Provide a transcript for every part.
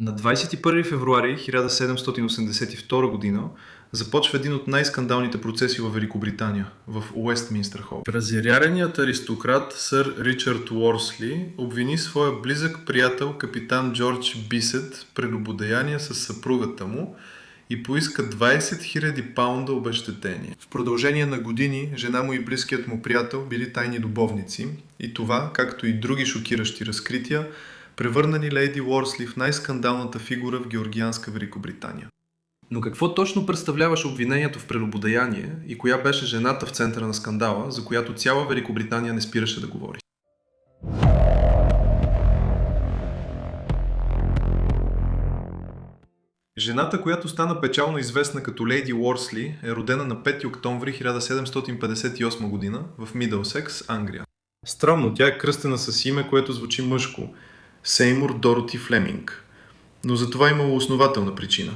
На 21 февруари 1782 година започва един от най-скандалните процеси в Великобритания, в Уестминстър Хол. Разяреният аристократ сър Ричард Уорсли обвини своя близък приятел капитан Джордж Бисет прелюбодеяние с съпругата му и поиска 20 000 паунда обезщетение. В продължение на години жена му и близкият му приятел били тайни любовници и това, както и други шокиращи разкрития, превърнали лейди Уорсли в най-скандалната фигура в георгианска Великобритания. Но какво точно представляваше обвинението в прелюбодеяние и коя беше жената в центъра на скандала, за която цяла Великобритания не спираше да говори? Жената, която стана печално известна като лейди Уорсли, е родена на 5 октомври 1758 година в Мидълсекс, Англия. Странно, тя е кръстена с име, което звучи мъжко – Сеймур Дороти Флеминг. Но за това имало основателна причина.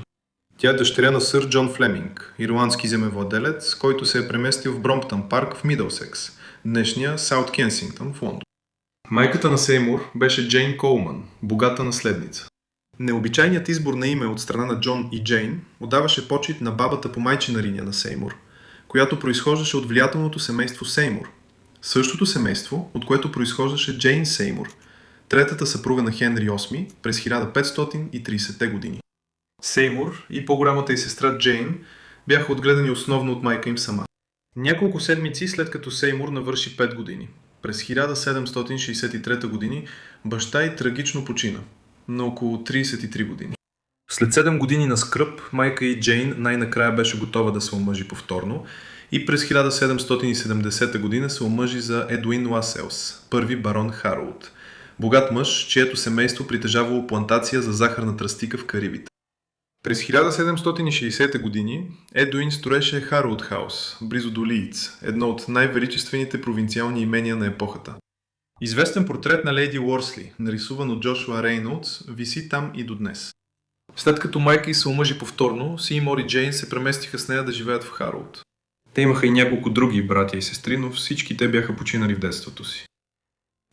Тя е дъщеря на сър Джон Флеминг, ирландски земевладелец, който се е преместил в Бромптън парк в Мидълсекс, днешния Саут Кенсингтън в Лондон. Майката на Сеймур беше Джейн Колман, богата наследница. Необичайният избор на име от страна на Джон и Джейн отдаваше почит на бабата по майчина линия на Сеймур, която произхождаше от влиятелното семейство Сеймур. Същото семейство, от което произхождаше Джейн Сеймур, третата съпруга на Хенри VIII през 1530-те години. Сеймур и по-голямата й сестра Джейн бяха отгледани основно от майка им сама. Няколко седмици след като Сеймур навърши 5 години, през 1763 години, баща й трагично почина, на около 33 години. След 7 години на скръб, майка й Джейн най-накрая беше готова да се омъжи повторно и през 1770 година се омъжи за Едуин Ласелс, първи барон Хароуд, богат мъж, чието семейство притежавало плантация за захарна тръстика в Карибите. През 1760 години Едуин строеше Хароуд Хаус, близо до Лийдс, едно от най-величествените провинциални имения на епохата. Известен портрет на лейди Уорсли, нарисуван от Джошуа Рейнолдс, виси там и до днес. След като майка й се омъжи повторно, Сеймур и Джейн се преместиха с нея да живеят в Хароуд. Те имаха и няколко други братя и сестри, но всички те бяха починали в детството си.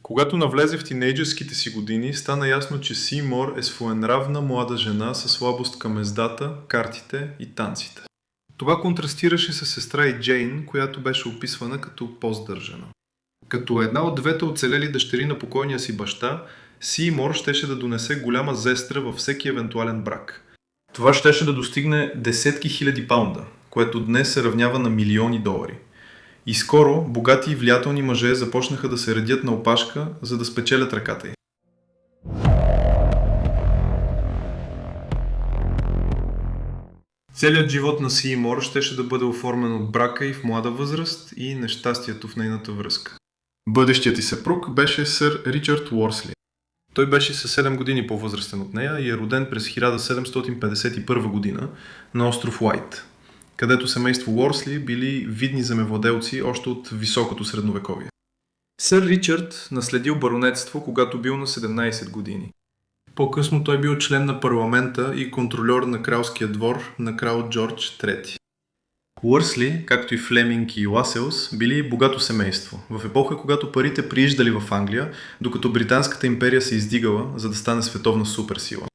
Когато навлезе в тинейджърските си години, стана ясно, че Сеймур е своенравна млада жена със слабост към ездата, картите и танците. Това контрастираше с сестра и Джейн, която беше описвана като по-сдържана. Като една от двете оцелели дъщери на покойния си баща, Сеймур щеше да донесе голяма зестра във всеки евентуален брак. Това щеше да достигне десетки хиляди паунда, което днес се равнява на милиони долари. И скоро богати и влиятелни мъже започнаха да се редят на опашка, за да спечелят ръката й. Целият живот на Сеймур щеше да бъде оформен от брака й в млада възраст и нещастието в нейната връзка. Бъдещият й съпруг беше сър Ричард Уорсли. Той беше със 7 години по-възрастен от нея и е роден през 1751 година на остров Уайт, където семейство Уорсли били видни земевладелци още от високото средновековие. Сър Ричард наследил баронетство, когато бил на 17 години. По-късно той бил член на парламента и контрольор на кралския двор на крал Джордж III. Уорсли, както и Флеминг и Ласелс, били богато семейство, в епоха, когато парите прииждали в Англия, докато Британската империя се издигала, за да стане световна суперсила.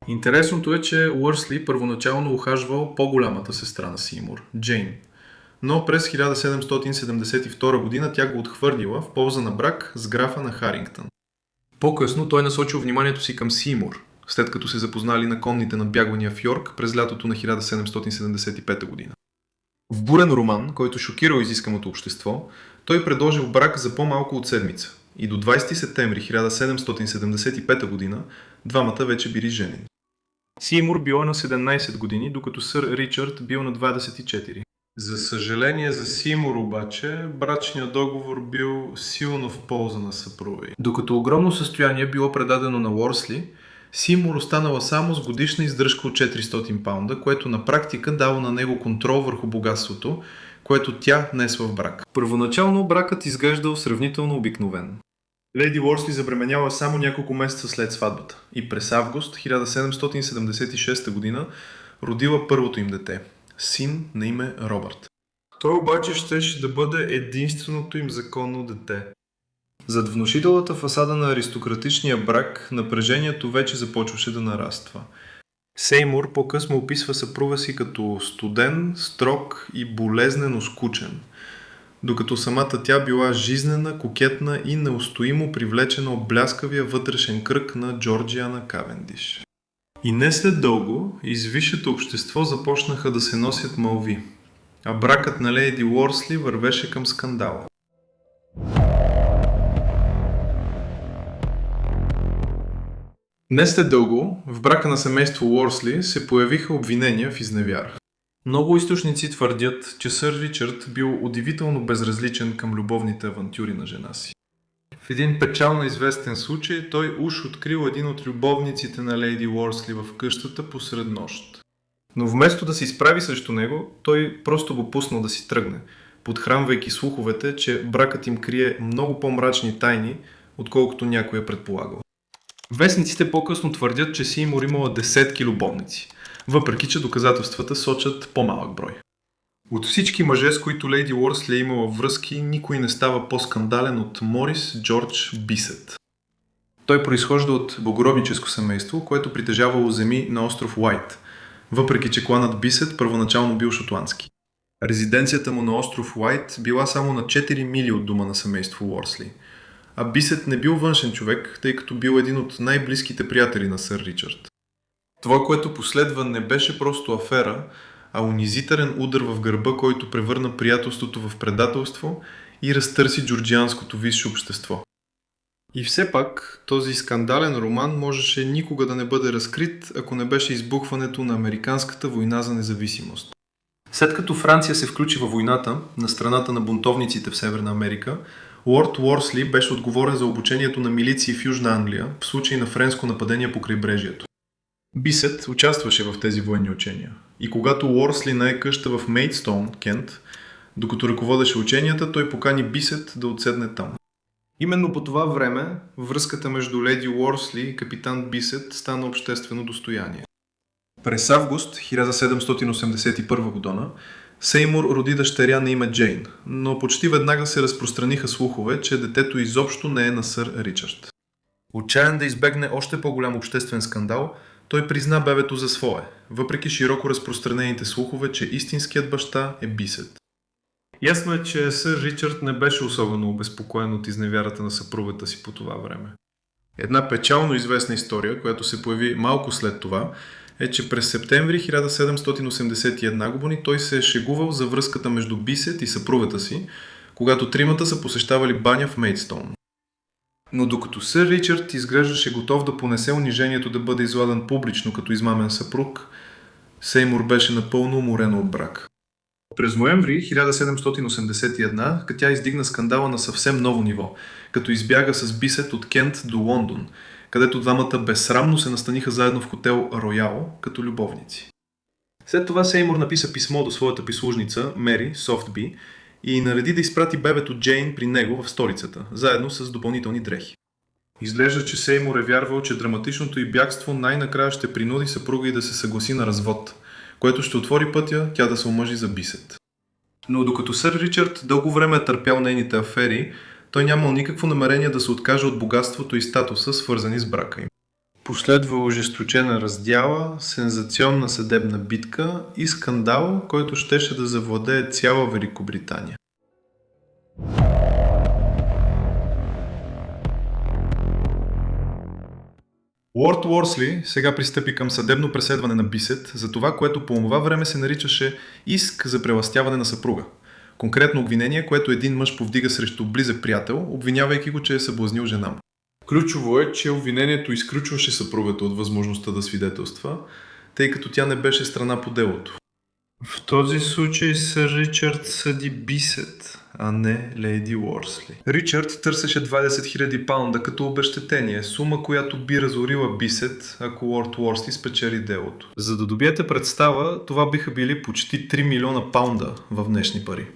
Интересното е, че Уорсли първоначално ухажвал по-голямата сестра на Сеймур, Джейн, но през 1772 година тя го отхвърлила в полза на брак с графа на Харингтън. По-късно той насочил вниманието си към Сеймур, след като се запознали на конните надбягвания в Йорк през лятото на 1775 година. В бурен роман, който шокирал изисканото общество, той предложил брак за по-малко от седмица и до 20 септември 1775 година двамата вече били женени. Сеймур била на 17 години, докато сър Ричард бил на 24. За съжаление за Сеймур обаче, брачният договор бил силно в полза на съпруга й. Докато огромно състояние било предадено на Уорсли, Сеймур останала само с годишна издръжка от 400 паунда, което на практика дало на него контрол върху богатството, което тя несла в брак. Първоначално бракът изглеждал сравнително обикновен. Лейди Уорсли забременяла само няколко месеца след сватбата и през август 1776 година родила първото им дете – син на име Робърт. Той обаче щеше да бъде единственото им законно дете. Зад внушителната фасада на аристократичния брак напрежението вече започваше да нараства. Сеймур по-късно описва съпруга си като студен, строг и болезнено скучен, докато самата тя била жизнена, кокетна и неустоимо привлечена от бляскавия вътрешен кръг на Джорджиана Кавендиш. И не след дълго из висшето общество започнаха да се носят мълви, а бракът на лейди Уорсли вървеше към скандала. Не след дълго в брака на семейство Уорсли се появиха обвинения в изневяра. Много източници твърдят, че сър Ричард бил удивително безразличен към любовните авантюри на жена си. В един печално известен случай той уж открил един от любовниците на лейди Уорсли в къщата посред нощ. Но вместо да се изправи срещу него, той просто го пуснал да си тръгне, подхранвайки слуховете, че бракът им крие много по-мрачни тайни, отколкото някой е предполагал. Вестниците по-късно твърдят, че Сеймур имала десетки любовници, въпреки че доказателствата сочат по-малък брой. От всички мъже, с които лейди Уорсли е имала връзки, никой не става по-скандален от Морис Джордж Бисет. Той произхожда от благородническо семейство, което притежавало земи на остров Уайт, въпреки че кланът Бисет първоначално бил шотландски. Резиденцията му на остров Уайт била само на 4 мили от дома на семейство Уорсли, а Бисет не бил външен човек, тъй като бил един от най-близките приятели на сър Ричард. Това, което последва, не беше просто афера, а унизителен удар в гърба, който превърна приятелството в предателство и разтърси джорджианското висше общество. И все пак, този скандален роман можеше никога да не бъде разкрит, ако не беше избухването на Американската война за независимост. След като Франция се включи във войната на страната на бунтовниците в Северна Америка, лорд Уорсли беше отговорен за обучението на милиции в Южна Англия в случай на френско нападение по крайбрежието. Бисет участваше в тези военни учения и когато Уорсли нае къща в Мейдстоун, Кент, докато ръководеше ученията, той покани Бисет да отседне там. Именно по това време връзката между леди Уорсли и капитан Бисет стана обществено достояние. През август 1781 година Сеймур роди дъщеря на име Джейн, но почти веднага се разпространиха слухове, че детето изобщо не е на сър Ричард. Отчаян да избегне още по-голям обществен скандал, той призна бебето за свое, въпреки широко разпространените слухове, че истинският баща е Бисет. Ясно е, че сър Ричард не беше особено обезпокоен от изневярата на съпругата си по това време. Една печално известна история, която се появи малко след това, е, че през септември 1781 година той се е шегувал за връзката между Бисет и съпругата си, когато тримата са посещавали баня в Мейдстоун. Но докато сър Ричард изглеждаше готов да понесе унижението да бъде изладен публично като измамен съпруг, Сеймур беше напълно уморен от брак. През ноември 1781 тя издигна скандала на съвсем ново ниво, като избяга с Бисет от Кент до Лондон, където двамата безсрамно се настаниха заедно в хотел Роял като любовници. След това Сеймур написа писмо до своята прислужница Мери Софтби и нареди да изпрати бебето Джейн при него в столицата, заедно с допълнителни дрехи. Изглежда, че Сеймур е вярвал, че драматичното й бягство най-накрая ще принуди съпруга й да се съгласи на развод, което ще отвори пътя тя да се омъжи за Бисет. Но докато сър Ричард дълго време е търпял нейните афери, той нямал никакво намерение да се откаже от богатството и статуса, свързани с брака им. Последва ожесточена раздяла, сензационна съдебна битка и скандал, който щеше да завладее цяла Великобритания. Лорд Уорсли сега пристъпи към съдебно преследване на Бисет за това, което по това време се наричаше иск за прелъстяване на съпруга. Конкретно обвинение, което един мъж повдига срещу близък приятел, обвинявайки го, че е съблазнил жена му. Ключово е, че обвинението изключваше съпругата от възможността да свидетелства, тъй като тя не беше страна по делото. В този случай сър Ричард съди Бисет, а не лейди Уорсли. Ричард търсеше 20 000 паунда като обезщетение, сума, която би разорила Бисет, ако лорд Уорсли спечели делото. За да добиете представа, това биха били почти 3 милиона паунда в днешни пари.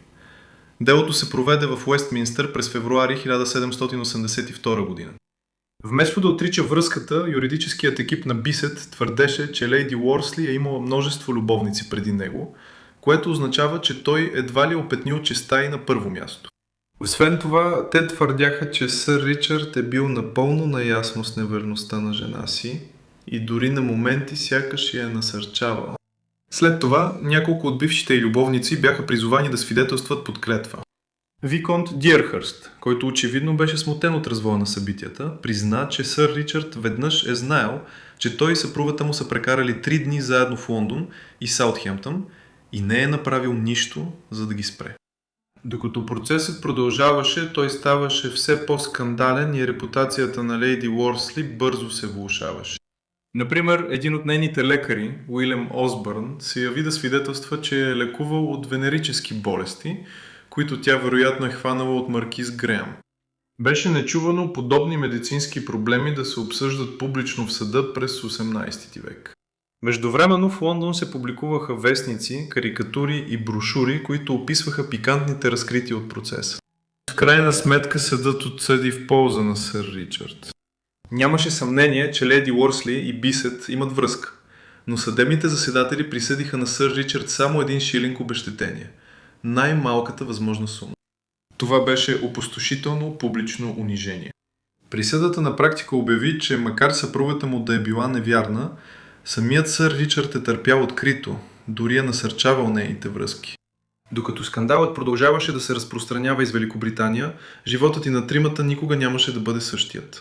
Делото се проведе в Уестминстър през февруари 1782 година. Вместо да отрича връзката, юридическият екип на Бисет твърдеше, че лейди Уорсли е имала множество любовници преди него, което означава, че той едва ли опетнил честа й на първо място. Освен това, те твърдяха, че сър Ричард е бил напълно наясно с неверността на жена си и дори на моменти сякаш я е насърчавал. След това, няколко от бившите й любовници бяха призовани да свидетелстват под клетва. Виконт Диерхърст, който очевидно беше смутен от развоя на събитията, призна, че сър Ричард веднъж е знаел, че той и съпругата му са прекарали 3 дни заедно в Лондон и Саутхемптън и не е направил нищо, за да ги спре. Докато процесът продължаваше, той ставаше все по-скандален и репутацията на лейди Уорсли бързо се влошаваше. Например, един от нейните лекари, Уилям Осбърн, се яви да свидетелства, че е лекувал от венерически болести, които тя вероятно е хванала от маркиз Греъм. Беше нечувано подобни медицински проблеми да се обсъждат публично в съда през 18 век. Междувременно в Лондон се публикуваха вестници, карикатури и брошури, които описваха пикантните разкрития от процеса. В крайна сметка съдът отсъди в полза на сър Ричард. Нямаше съмнение, че леди Уорсли и Бисет имат връзка, но съдебните заседатели присъдиха на сър Ричард само 1 шилинг обезщетение – най-малката възможна сума. Това беше опустошително публично унижение. Присъдата на практика обяви, че макар съпругата му да е била невярна, самият сър Ричард е търпял открито, дори е насърчавал нейните връзки. Докато скандалът продължаваше да се разпространява из Великобритания, животът и на тримата никога нямаше да бъде същият.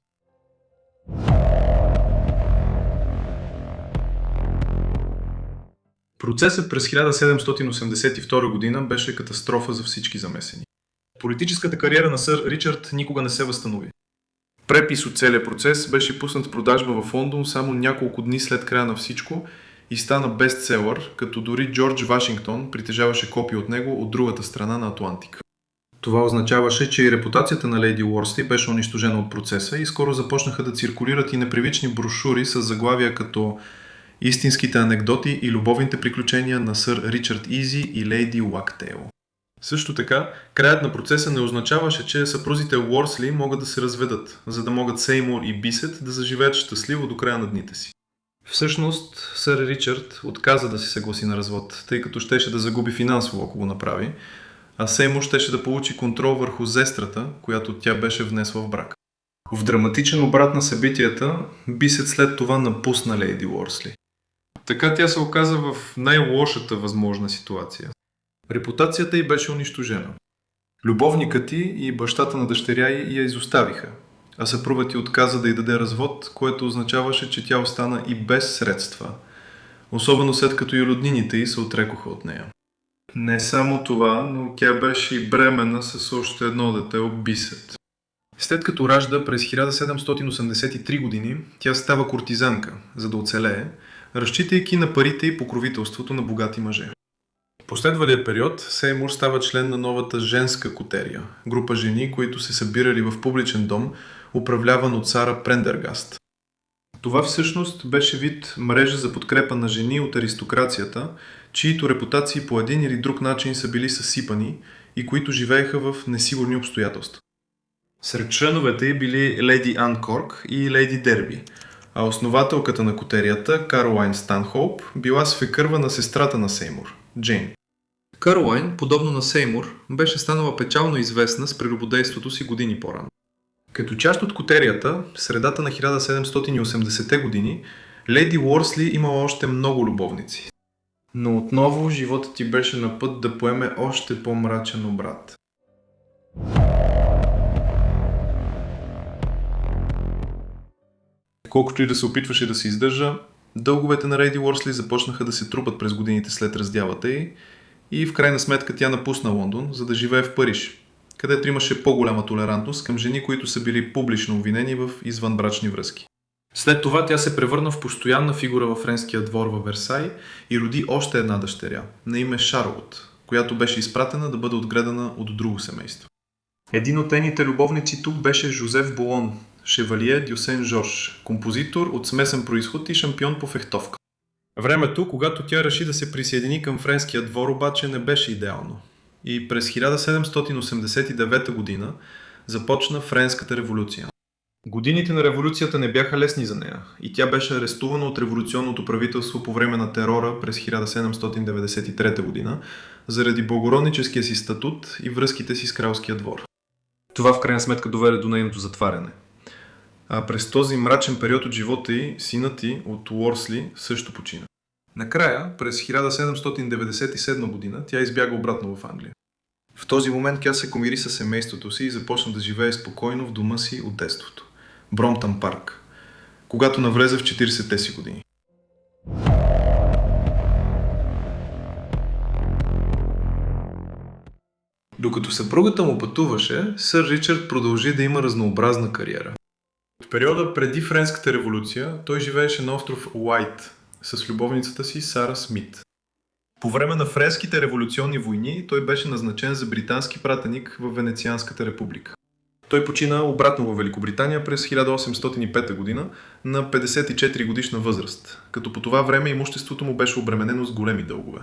Процесът през 1782 година беше катастрофа за всички замесени. Политическата кариера на сър Ричард никога не се възстанови. Препис от целия процес беше пуснат в продажба в Лондон само няколко дни след края на всичко и стана бестселър, като дори Джордж Вашингтон притежаваше копия от него от другата страна на Атлантика. Това означаваше, че и репутацията на лейди Уорсли беше унищожена от процеса и скоро започнаха да циркулират и непривични брошури с заглавия като "Истинските анекдоти и любовните приключения на сър Ричард Изи и лейди Уактейл". Също така, краят на процеса не означаваше, че съпрузите Уорсли могат да се разведат, за да могат Сеймур и Бисет да заживеят щастливо до края на дните си. Всъщност, сър Ричард отказа да се съгласи на развод, тъй като щеше да загуби финансово, ако го направи, а Сеймур щеше да получи контрол върху зестрата, която тя беше внесла в брак. В драматичен обрат на събитията, Бисет след това напусна лейди Уорсли. Така тя се оказа в най-лошата възможна ситуация. Репутацията й беше унищожена. Любовникът й и бащата на дъщеря й я изоставиха, а съпругът й отказа да й даде развод, което означаваше, че тя остана и без средства, особено след като и роднините й се отрекоха от нея. Не само това, но тя беше и бременна с още едно дете от Бисет. След като ражда през 1783 години, тя става куртизанка, за да оцелее, разчитайки на парите и покровителството на богати мъже. В последвалия период Сеймур става член на новата женска котерия, група жени, които се събирали в публичен дом, управляван от Сара Прендергаст. Това всъщност беше вид мрежа за подкрепа на жени от аристокрацията, чието репутации по един или друг начин са били съсипани и които живееха в несигурни обстоятелства. Сред членовете й били леди Ан Корк и леди Дерби, а основателката на котерията, Каролайн Станхоуп, била свекърва на сестрата на Сеймур, Джейн. Каролайн, подобно на Сеймур, беше станала печално известна с прелюбодейството си години по-рано. Като част от котерията, в средата на 1780-те години, леди Уорсли имала още много любовници. Но отново животът ти беше на път да поеме още по-мрачен обрат. Колкото и да се опитваше да се издържа, дълговете на леди Уорсли започнаха да се трупат през годините след раздялата й и в крайна сметка тя напусна Лондон, за да живее в Париж, където имаше по-голяма толерантност към жени, които са били публично обвинени в извънбрачни връзки. След това тя се превърна в постоянна фигура във френския двор във Версай и роди още една дъщеря, на име Шарлот, която беше изпратена да бъде отгледана от друго семейство. Един от нейните любовници тук беше Жозеф Болон, шевалие дю Сен Жорж, композитор от смесен произход и шампион по фехтовка. Времето, когато тя реши да се присъедини към френския двор, обаче не беше идеално. И през 1789 година започна Френската революция. Годините на революцията не бяха лесни за нея и тя беше арестувана от революционното правителство по време на терора през 1793 година заради благородническия си статут и връзките си с кралския двор. Това в крайна сметка доведе до нейното затваряне. А през този мрачен период от живота й, синът й от Уорсли също почина. Накрая, през 1797 година, тя избяга обратно в Англия. В този момент тя се помири със семейството си и започна да живее спокойно в дома си от детството – Бромтън парк, когато навлезе в 40-те си години. Докато съпругата му пътуваше, сър Ричард продължи да има разнообразна кариера. В периода преди Френската революция той живееше на остров Уайт с любовницата си Сара Смит. По време на Френските революционни войни той беше назначен за британски пратеник в Венецианската република. Той почина обратно в Великобритания през 1805 година на 54 годишна възраст, като по това време имуществото му беше обременено с големи дългове.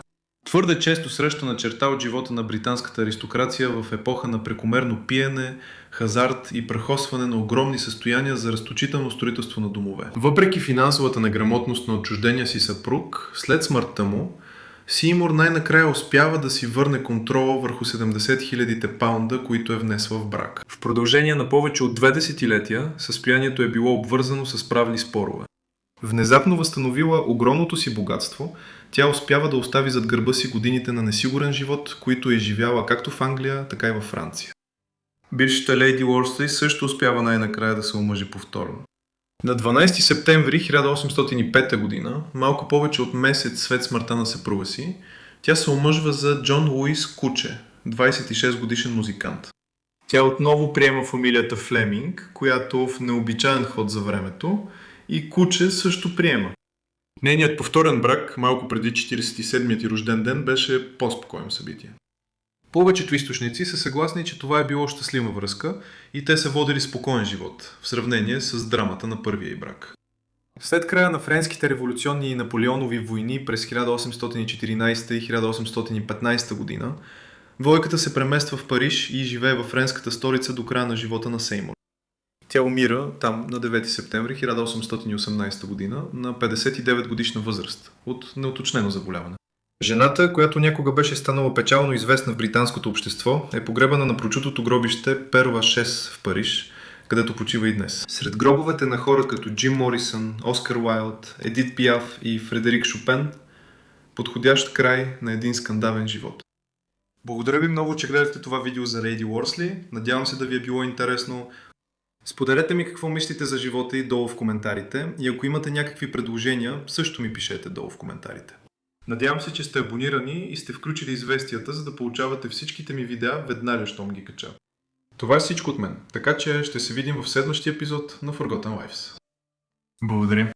Твърде често срещана черта от живота на британската аристокрация в епоха на прекомерно пиене, хазарт и прахосване на огромни състояния за разточително строителство на домове. Въпреки финансовата неграмотност на отчуждения си съпруг, след смъртта му, Сеймур най-накрая успява да си върне контрола върху 70 000 паунда, които е внесла в брак. В продължение на повече от 2 десетилетия състоянието е било обвързано с правни спорове. Внезапно възстановила огромното си богатство, тя успява да остави зад гърба си годините на несигурен живот, които е живяла както в Англия, така и във Франция. Бившата лейди Уорсли също успява най-накрая да се омъжи повторно. На 12 септември 1805 година, малко повече от месец след смъртта на съпруга си, тя се омъжва за Джон Луис Куче, 26 годишен музикант. Тя отново приема фамилията Флеминг, която в необичаен ход за времето, и Куче също приема. Нейният повторен брак, малко преди 47-ият ти рожден ден, беше по-спокойно събитие. Повечето източници са съгласни, че това е било щастлива връзка и те са водили спокоен живот, в сравнение с драмата на първия й брак. След края на френските революционни и наполеонови войни през 1814 и 1815 година, двойката се премества в Париж и живее във френската столица до края на живота на Сеймур. Тя умира там на 9 септември 1818 година на 59 годишна възраст от неуточнено заболяване. Жената, която някога беше станала печално известна в британското общество, е погребана на прочутото гробище Пер Лашес в Париж, където почива и днес. Сред гробовете на хора като Джим Морисън, Оскар Уайлд, Едит Пиаф и Фредерик Шопен, подходящ край на един скандален живот. Благодаря ви много, че гледахте това видео за Лейди Уорсли. Надявам се да ви е било интересно. Споделете ми какво мислите за живота и долу в коментарите и ако имате някакви предложения, също ми пишете долу в коментарите. Надявам се, че сте абонирани и сте включили известията, за да получавате всичките ми видеа веднага, щом ги кача. Това е всичко от мен, така че ще се видим в следващия епизод на Forgotten Lives. Благодаря.